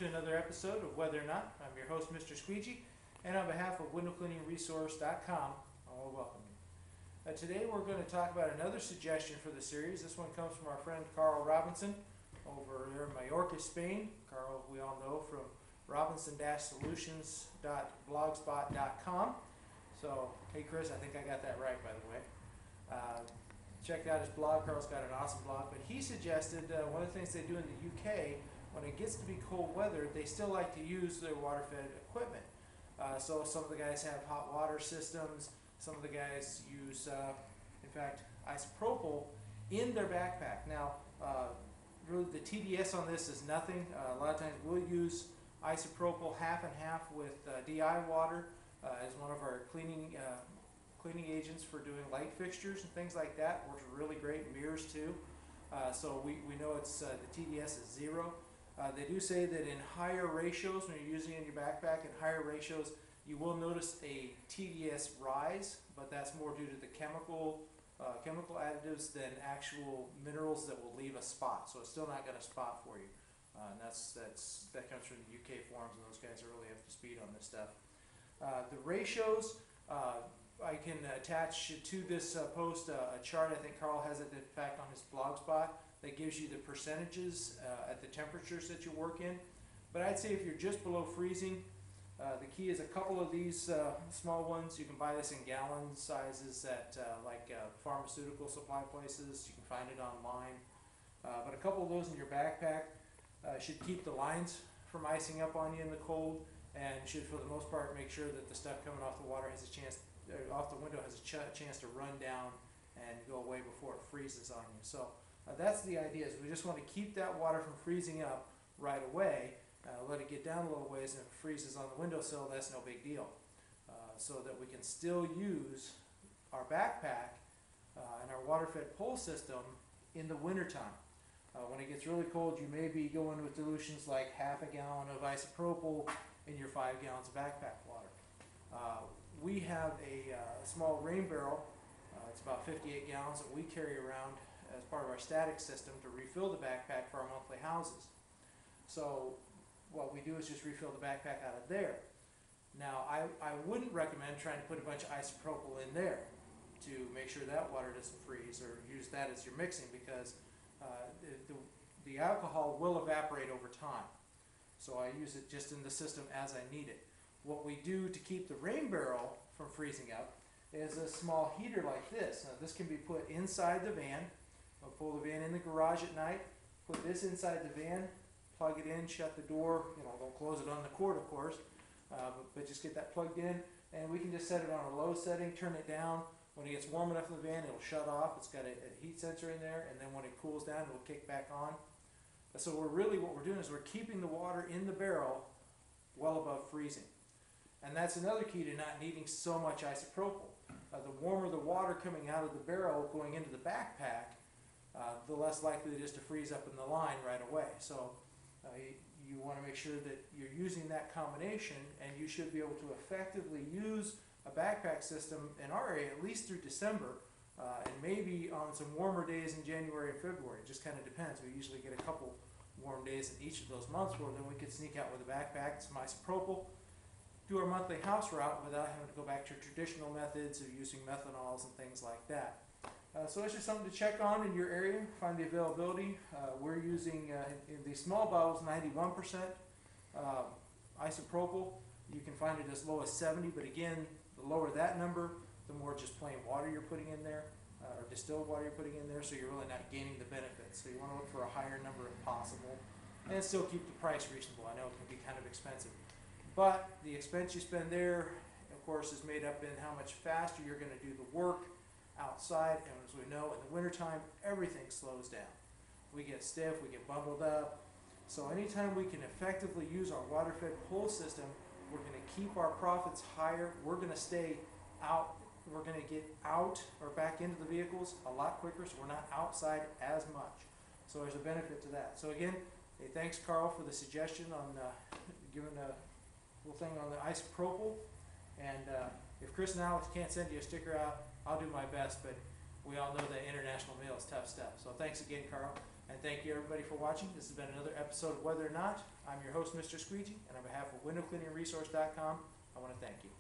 to another episode of Whether or Not. I'm your host, Mr. Squeegee, and on behalf of WindowCleaningResource.com, I want to welcome you. Today we're going to talk about another suggestion for the series. This one comes from our friend Carl Robinson over there in Mallorca, Spain. Carl, we all know from robinson-solutions.blogspot.com. So, hey Chris, I think I got that right, by the way. Checked out his blog. Carl's got an awesome blog, but he suggested one of the things they do in the UK, when it gets to be cold weather, they still like to use their water-fed equipment. So some of the guys have hot water systems. Some of the guys use, in fact, isopropyl in their backpack. Now, really the TDS on this is nothing. A lot of times we'll use isopropyl half and half with DI water as one of our cleaning agents for doing light fixtures and things like that. Works really great. Mirrors too. So we know it's the TDS is 0. They do say that in higher ratios, when you're using it in your backpack, in higher ratios, you will notice a TDS rise, but that's more due to the chemical additives than actual minerals that will leave a spot. So it's still not going to spot for you. And that comes from the UK forums, and those guys are really up to speed on this stuff. The ratios, I can attach to this post a chart. I think Carl has it, in fact, on his blog spot that gives you the percentages at the temperatures that you work in. But I'd say if you're just below freezing, the key is a couple of these small ones. You can buy this in gallon sizes at pharmaceutical supply places. You can find it online. But a couple of those in your backpack should keep the lines from icing up on you in the cold, and should, for the most part, make sure that the stuff coming off the water has a chance, off the window has a chance to run down and go away before it freezes on you. So that's the idea, is we just want to keep that water from freezing up right away, let it get down a little ways, and if it freezes on the windowsill, that's no big deal. So that we can still use our backpack and our water-fed pole system in the wintertime. When it gets really cold, you may be going with dilutions like half a gallon of isopropyl in your 5 gallons of backpack water. We have a small rain barrel. It's about 58 gallons that we carry around as part of our static system to refill the backpack for our monthly houses. So what we do is just refill the backpack out of there. Now, I wouldn't recommend trying to put a bunch of isopropyl in there to make sure that water doesn't freeze, or use that as your mixing, because the alcohol will evaporate over time. So I use it just in the system as I need it. What we do to keep the rain barrel from freezing up is a small heater like this. Now, this can be put inside the van. I'll pull the van in the garage at night, put this inside the van, plug it in, shut the door. Don't close it on the cord, of course, but just get that plugged in, and we can just set it on a low setting, turn it down. When it gets warm enough in the van, it'll shut off. It's got a heat sensor in there, and then when it cools down, it'll kick back on. So what we're doing is we're keeping the water in the barrel well above freezing. And that's another key to not needing so much isopropyl. The warmer the water coming out of the barrel going into the backpack, the less likely it is to freeze up in the line right away. So you want to make sure that you're using that combination, and you should be able to effectively use a backpack system in our area at least through December, and maybe on some warmer days in January and February. It just kind of depends. We usually get a couple warm days in each of those months where then we could sneak out with a backpack, some isopropyl, do our monthly house route without having to go back to traditional methods of using methanols and things like that. So it's just something to check on in your area, find the availability. We're using, in these small bottles, 91% isopropyl. You can find it as low as 70, but again, the lower that number, the more just plain water you're putting in there, or distilled water you're putting in there, so you're really not gaining the benefits. So you want to look for a higher number if possible, and still keep the price reasonable. I know it can be kind of expensive, but the expense you spend there, of course, is made up in how much faster you're going to do the work outside. And as we know, in the wintertime, everything slows down. We get stiff, we get bundled up. So anytime we can effectively use our water-fed pole system, we're going to keep our profits higher. We're going to stay out. We're going to get out or back into the vehicles a lot quicker, so we're not outside as much. So there's a benefit to that. So again, hey, thanks Carl for the suggestion on giving a little thing on the isopropyl. And if Chris and Alex can't send you a sticker out, I'll do my best, but we all know that international mail is tough stuff. So thanks again, Carl. And thank you everybody for watching. This has been another episode of Whether or Not. I'm your host, Mr. Squeegee, and on behalf of WindowCleaningResource.com, I want to thank you.